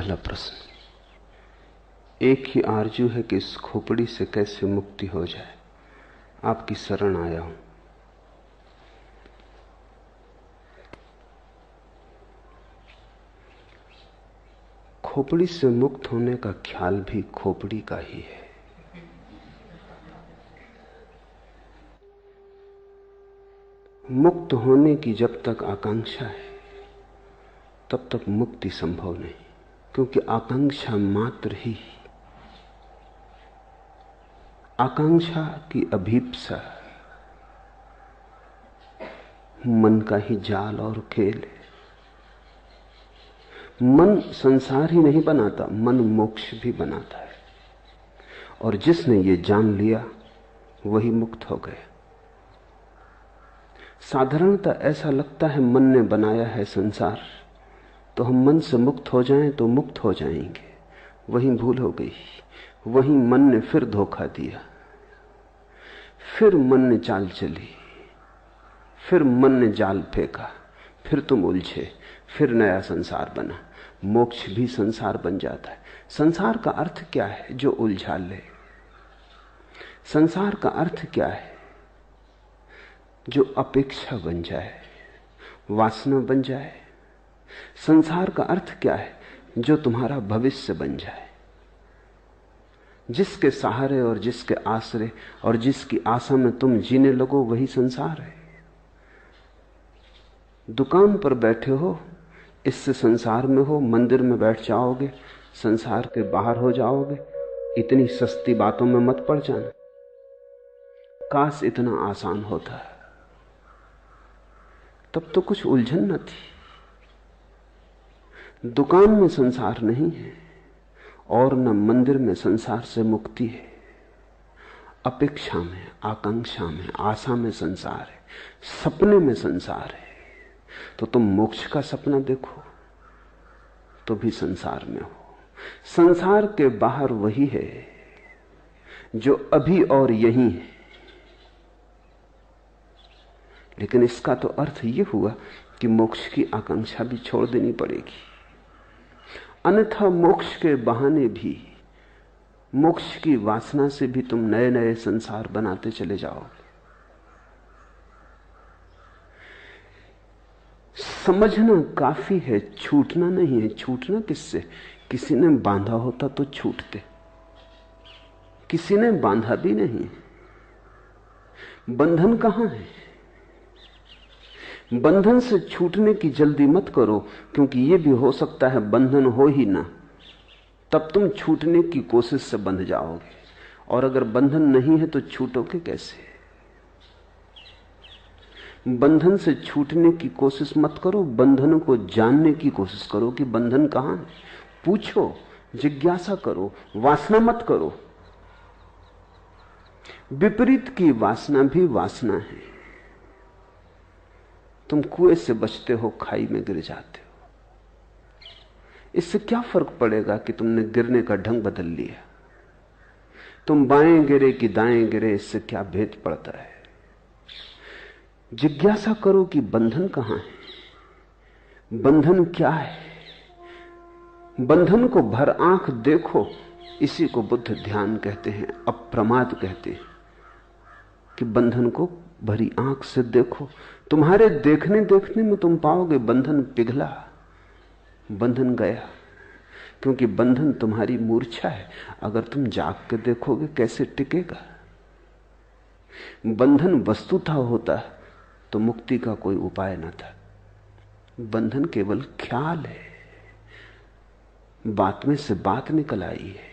पहला प्रश्न। एक ही आरजू है कि इस खोपड़ी से कैसे मुक्ति हो जाए। आपकी शरण आया हूं। खोपड़ी से मुक्त होने का ख्याल भी खोपड़ी का ही है। मुक्त होने की जब तक आकांक्षा है तब तक मुक्ति संभव नहीं, क्योंकि आकांक्षा मात्र ही, आकांक्षा की अभीप्सा मन का ही जाल और खेल है। मन संसार ही नहीं बनाता, मन मोक्ष भी बनाता है। और जिसने ये जान लिया वही मुक्त हो गया। साधारणतः ऐसा लगता है मन ने बनाया है संसार, तो हम मन से मुक्त हो जाएं तो मुक्त हो जाएंगे। वही भूल हो गई। वही मन ने फिर धोखा दिया, फिर मन ने चाल चली, फिर मन ने जाल फेंका, फिर तुम उलझे, फिर नया संसार बना। मोक्ष भी संसार बन जाता है। संसार का अर्थ क्या है? जो उलझा ले। संसार का अर्थ क्या है? जो अपेक्षा बन जाए, वासना बन जाए। संसार का अर्थ क्या है? जो तुम्हारा भविष्य बन जाए। जिसके सहारे और जिसके आश्रय और जिसकी आशा में तुम जीने लगो, वही संसार है। दुकान पर बैठे हो, इससे संसार में हो। मंदिर में बैठ जाओगे, संसार के बाहर हो जाओगे। इतनी सस्ती बातों में मत पड़ जाना। काश इतना आसान होता, तब तो कुछ उलझन न थी। दुकान में संसार नहीं है और न मंदिर में संसार से मुक्ति है। अपेक्षा में, आकांक्षा में, आशा में संसार है, सपने में संसार है। तो तुम मोक्ष का सपना देखो तो भी संसार में हो। संसार के बाहर वही है जो अभी और यहीं है। लेकिन इसका तो अर्थ यह हुआ कि मोक्ष की आकांक्षा भी छोड़ देनी पड़ेगी। अन्यथा मोक्ष के बहाने भी, मोक्ष की वासना से भी तुम नए नए संसार बनाते चले जाओगे। समझना काफी है, छूटना नहीं है। छूटना किससे? किसी ने बांधा होता तो छूटते, किसी ने बांधा भी नहीं। बंधन कहां है? बंधन से छूटने की जल्दी मत करो, क्योंकि यह भी हो सकता है बंधन हो ही ना, तब तुम छूटने की कोशिश से बंध जाओगे। और अगर बंधन नहीं है तो छूटोगे कैसे? बंधन से छूटने की कोशिश मत करो, बंधन को जानने की कोशिश करो कि बंधन कहां है। पूछो, जिज्ञासा करो, वासना मत करो। विपरीत की वासना भी वासना है। तुम कुएं से बचते हो, खाई में गिर जाते हो। इससे क्या फर्क पड़ेगा कि तुमने गिरने का ढंग बदल लिया? तुम बाएं गिरे कि दाएं गिरे, इससे क्या भेद पड़ता है? जिज्ञासा करो कि बंधन कहां है, बंधन क्या है। बंधन को भर आंख देखो। इसी को बुद्ध ध्यान कहते हैं, अप्रमाद कहते हैं कि बंधन को भरी आंख से देखो। तुम्हारे देखने देखने में तुम पाओगे बंधन पिघला, बंधन गया। क्योंकि बंधन तुम्हारी मूर्छा है। अगर तुम जाग के देखोगे कैसे टिकेगा? बंधन वस्तुतः होता तो मुक्ति का कोई उपाय न था। बंधन केवल ख्याल है, बात में से बात निकल आई है,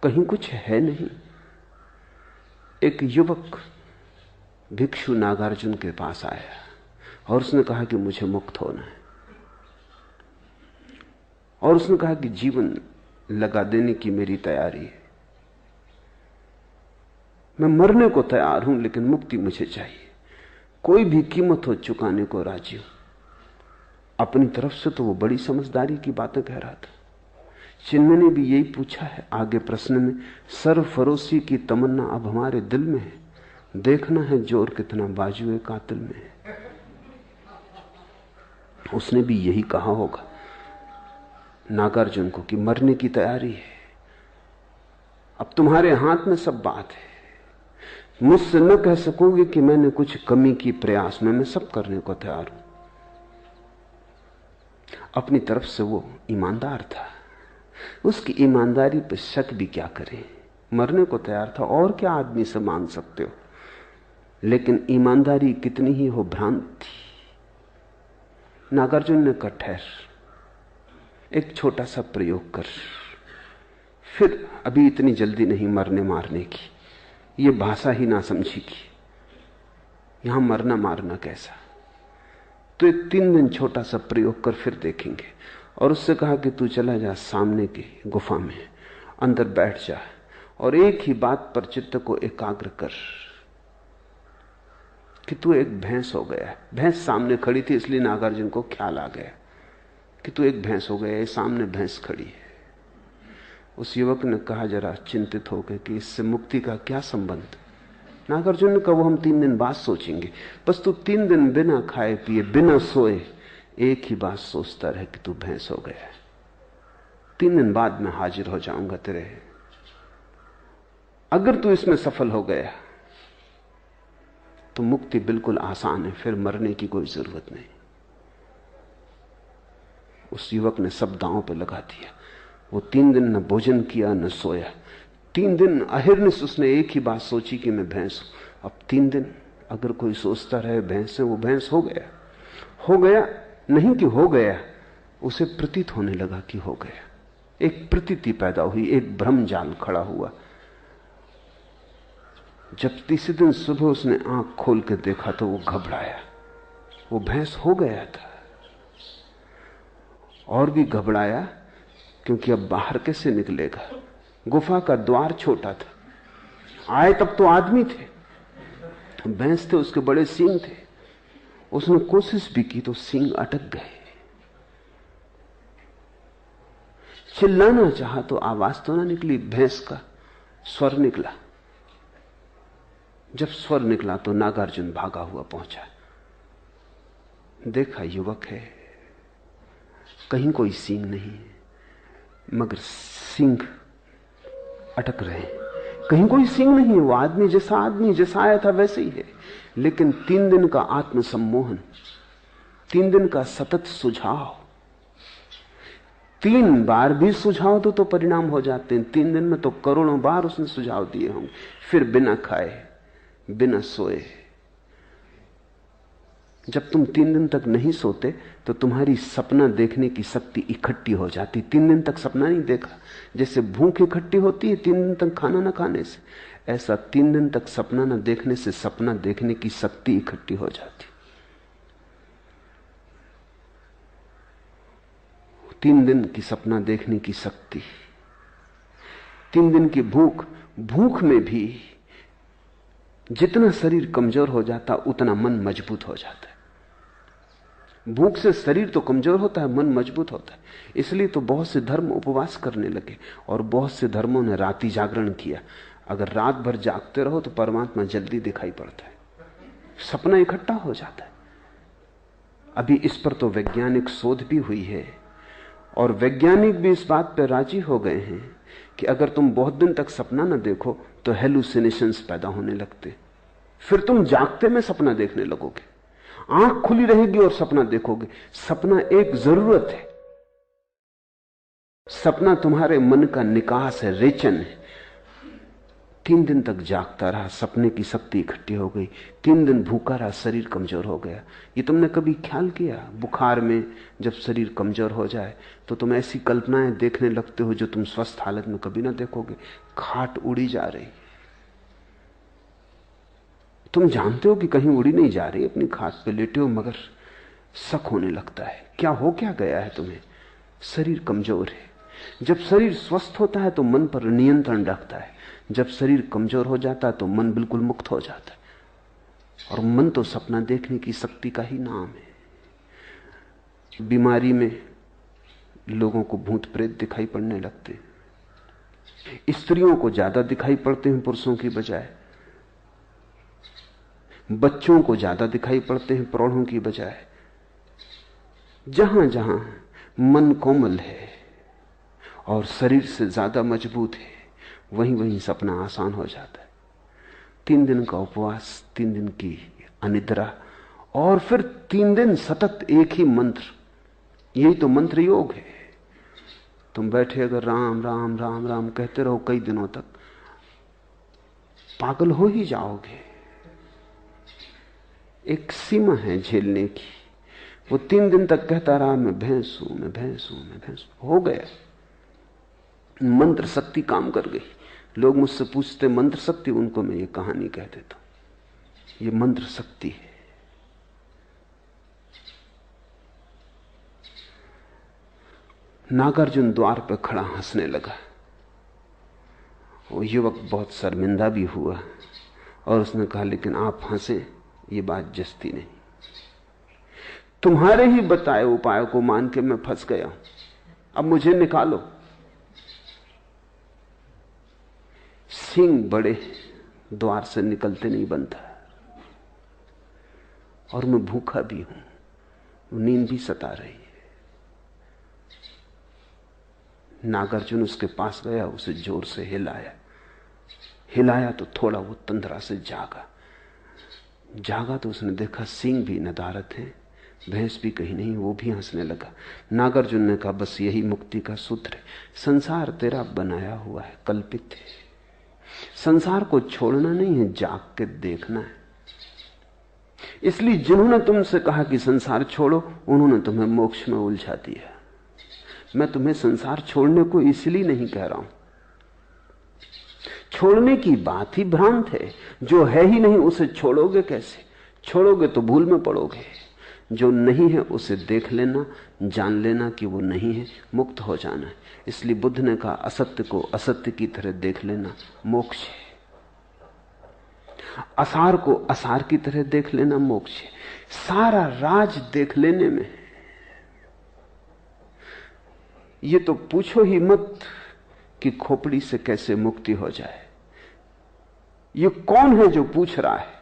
कहीं कुछ है नहीं। एक युवक भिक्षु नागार्जुन के पास आया और उसने कहा कि मुझे मुक्त होना है। और उसने कहा कि जीवन लगा देने की मेरी तैयारी है, मैं मरने को तैयार हूं, लेकिन मुक्ति मुझे चाहिए। कोई भी कीमत हो चुकाने को राजी हूं। अपनी तरफ से तो वो बड़ी समझदारी की बातें कह रहा था। चिन्मय ने भी यही पूछा है आगे प्रश्न में। सरफरोशी की तमन्ना अब हमारे दिल में है, देखना है जोर कितना बाजुए कातिल में है। उसने भी यही कहा होगा। नागार्जुन को कि मरने की तैयारी है, अब तुम्हारे हाथ में सब बात है। मुझसे न कह सकोगे कि मैंने कुछ कमी की प्रयास में, मैं सब करने को तैयार हूं। अपनी तरफ से वो ईमानदार था, उसकी ईमानदारी पर शक भी क्या करें। मरने को तैयार था, और क्या आदमी से मांग सकते हो। लेकिन ईमानदारी कितनी ही हो भ्रांत थी। नागार्जुन ने कहा ठहर, एक छोटा सा प्रयोग कर, फिर अभी इतनी जल्दी नहीं मरने मारने की, ये भाषा ही ना समझेगी, यहां मरना मारना कैसा। तो एक 3 दिन छोटा सा प्रयोग कर, फिर देखेंगे। और उससे कहा कि तू चला जा सामने की गुफा में, अंदर बैठ जा और एक ही बात पर चित्त को एकाग्र कर कि तू एक भैंस हो गया है। भैंस सामने खड़ी थी, इसलिए नागार्जुन को ख्याल आ गया कि तू एक भैंस हो गया है, सामने भैंस खड़ी है। उस युवक ने कहा जरा चिंतित होकर कि इससे मुक्ति का क्या संबंध। नागार्जुन ने कहा वो हम 3 दिन बाद सोचेंगे, बस तू 3 दिन बिना खाए पिए बिना सोए एक ही बात सोचता रहे कि तू भैंस हो गया है। 3 दिन बाद मैं हाजिर हो जाऊंगा तेरे। अगर तू इसमें सफल हो गया तो मुक्ति बिल्कुल आसान है, फिर मरने की कोई जरूरत नहीं। उस युवक ने सब दांव पे लगा दिया। वो 3 दिन न भोजन किया न सोया। 3 दिन अहिर्निश उसने एक ही बात सोची कि मैं भैंस हूं। अब 3 दिन अगर कोई सोचता रहे भैंस है, वो भैंस हो गया। हो गया नहीं कि हो गया, उसे प्रतीत होने लगा कि हो गया। एक प्रतीति पैदा हुई, एक भ्रम जाल खड़ा हुआ। जब तीसरे दिन सुबह उसने आंख खोल के देखा तो वो घबराया, वो भैंस हो गया था। और भी घबराया क्योंकि अब बाहर कैसे निकलेगा। गुफा का द्वार छोटा था, आए तब तो आदमी थे, भैंस थे, उसके बड़े सींग थे। उसने कोशिश भी की तो सींग अटक गए। चिल्लाना चाहा तो आवाज तो ना निकली, भैंस का स्वर निकला। जब स्वर निकला तो नागार्जुन भागा हुआ पहुंचा। देखा युवक है, कहीं कोई सींग नहीं, मगर सींग अटक रहे। कहीं कोई सींग नहीं है, वो आदमी जैसा आया था वैसे ही है। लेकिन 3 दिन का आत्मसम्मोहन, 3 दिन का सतत सुझाव, 3 बार भी सुझाव तो परिणाम हो जाते हैं। 3 दिन में तो करोड़ों बार उसने सुझाव दिए होंगे। फिर बिना खाए बिना सोए। जब तुम 3 दिन तक नहीं सोते तो तुम्हारी सपना देखने की शक्ति इकट्ठी हो जाती। 3 दिन तक सपना नहीं देखा, जैसे भूख इकट्ठी होती है 3 दिन तक खाना ना खाने से, ऐसा 3 दिन तक सपना ना देखने से सपना देखने की शक्ति इकट्ठी हो जाती। 3 दिन की सपना देखने की शक्ति, 3 दिन की भूख। भूख में भी जितना शरीर कमजोर हो जाता उतना मन मजबूत हो जाता है। भूख से शरीर तो कमजोर होता है, मन मजबूत होता है। इसलिए तो बहुत से धर्म उपवास करने लगे और बहुत से धर्मों ने रात्रि जागरण किया। अगर रात भर जागते रहो तो परमात्मा जल्दी दिखाई पड़ता है, सपना इकट्ठा हो जाता है। अभी इस पर तो वैज्ञानिक शोध भी हुई है और वैज्ञानिक भी इस बात पर राजी हो गए हैं कि अगर तुम बहुत दिन तक सपना न देखो तो हेलुसिनेशंस पैदा होने लगते, फिर तुम जागते में सपना देखने लगोगे, आंख खुली रहेगी और सपना देखोगे। सपना एक जरूरत है, सपना तुम्हारे मन का निकास है, रेचन है। 3 दिन तक जागता रहा, सपने की शक्ति इकट्ठी हो गई। 3 दिन भूखा रहा, शरीर कमजोर हो गया। ये तुमने कभी ख्याल किया, बुखार में जब शरीर कमजोर हो जाए तो तुम ऐसी कल्पनाएं देखने लगते हो जो तुम स्वस्थ हालत में कभी ना देखोगे। खाट उड़ी जा रही, तुम जानते हो कि कहीं उड़ी नहीं जा रही, अपनी खाट पे लेटे हो, मगर शक होने लगता है क्या गया है तुम्हें। शरीर कमजोर है। जब शरीर स्वस्थ होता है तो मन पर नियंत्रण रखता है, जब शरीर कमजोर हो जाता है तो मन बिल्कुल मुक्त हो जाता है। और मन तो सपना देखने की शक्ति का ही नाम है। बीमारी में लोगों को भूत प्रेत दिखाई पड़ने लगते हैं, स्त्रियों को ज्यादा दिखाई पड़ते हैं पुरुषों की बजाय, बच्चों को ज्यादा दिखाई पड़ते हैं प्रौढ़ों की बजाय। जहां जहां मन कोमल है और शरीर से ज्यादा मजबूत है, वहीं वहीं सपना आसान हो जाता है। 3 दिन का उपवास, 3 दिन की अनिद्रा, और फिर 3 दिन सतत एक ही मंत्र। यही तो मंत्र योग है। तुम बैठे अगर राम राम राम राम कहते रहो कई दिनों तक, पागल हो ही जाओगे। एक सीमा है झेलने की। वो 3 दिन तक कहता रहा मैं भैंस हूं, मैं भैंस हूं, मैं भैंस हूं। हो गया, मंत्र शक्ति काम कर गई। लोग मुझसे पूछते मंत्र शक्ति, उनको मैं ये कहानी कह देता हूं, ये मंत्र शक्ति है। नागार्जुन द्वार पर खड़ा हंसने लगा। वो युवक बहुत शर्मिंदा भी हुआ और उसने कहा लेकिन आप हंसे, ये बात जस्ती नहीं। तुम्हारे ही बताए उपाय को मान के मैं फंस गया हूं, अब मुझे निकालो। सींग बड़े, द्वार से निकलते नहीं बनता, और मैं भूखा भी हूं, नींद भी सता रही है। नागार्जुन उसके पास गया, उसे जोर से हिलाया तो थोड़ा वो तंद्रा से जागा तो उसने देखा सींग भी नदारत है, भैंस भी कहीं नहीं। वो भी हंसने लगा। नागार्जुन ने कहा बस यही मुक्ति का सूत्र है। संसार तेरा बनाया हुआ है, कल्पित है। संसार को छोड़ना नहीं है, जाग के देखना है। इसलिए जिन्होंने तुमसे कहा कि संसार छोड़ो, उन्होंने तुम्हें मोक्ष में उलझा दिया। मैं तुम्हें संसार छोड़ने को इसलिए नहीं कह रहा हूं। छोड़ने की बात ही भ्रांत है। जो है ही नहीं उसे छोड़ोगे कैसे? छोड़ोगे तो भूल में पड़ोगे। जो नहीं है उसे देख लेना, जान लेना कि वो नहीं है, मुक्त हो जाना है। इसलिए बुद्ध ने कहा असत्य को असत्य की तरह देख लेना मोक्ष है, असार को असार की तरह देख लेना मोक्ष है। सारा राज देख लेने में। ये तो पूछो ही मत कि खोपड़ी से कैसे मुक्ति हो जाए। ये कौन है जो पूछ रहा है?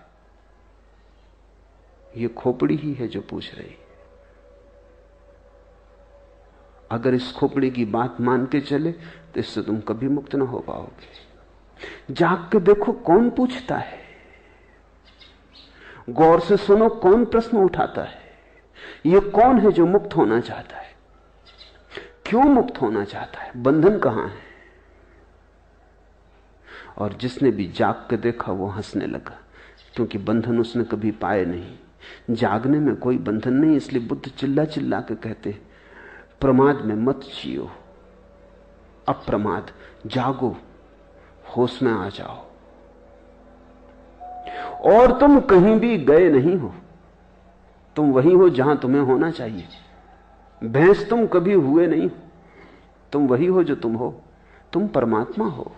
ये खोपड़ी ही है जो पूछ रही है। अगर इस खोपड़ी की बात मान के चले तो इससे तुम कभी मुक्त ना हो पाओगे। जाग के देखो कौन पूछता है, गौर से सुनो कौन प्रश्न उठाता है। ये कौन है जो मुक्त होना चाहता है? क्यों मुक्त होना चाहता है? बंधन कहां है? और जिसने भी जाग के देखा वो हंसने लगा, क्योंकि बंधन उसने कभी पाए नहीं। जागने में कोई बंधन नहीं। इसलिए बुद्ध चिल्ला चिल्ला के कहते प्रमाद में मत जियो, अप्रमाद जागो, होश में आ जाओ। और तुम कहीं भी गए नहीं हो, तुम वहीं हो जहां तुम्हें होना चाहिए। भैंस तुम कभी हुए नहीं, तुम वही हो जो तुम हो। तुम परमात्मा हो।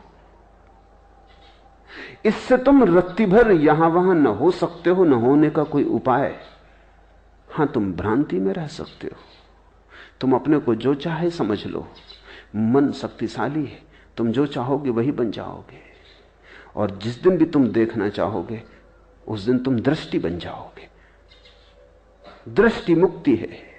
इससे तुम रत्ती भर यहां वहां न हो सकते हो, न होने का कोई उपाय। हां, तुम भ्रांति में रह सकते हो। तुम अपने को जो चाहे समझ लो। मन शक्तिशाली है, तुम जो चाहोगे वही बन जाओगे। और जिस दिन भी तुम देखना चाहोगे उस दिन तुम दृष्टि बन जाओगे। दृष्टि मुक्ति है।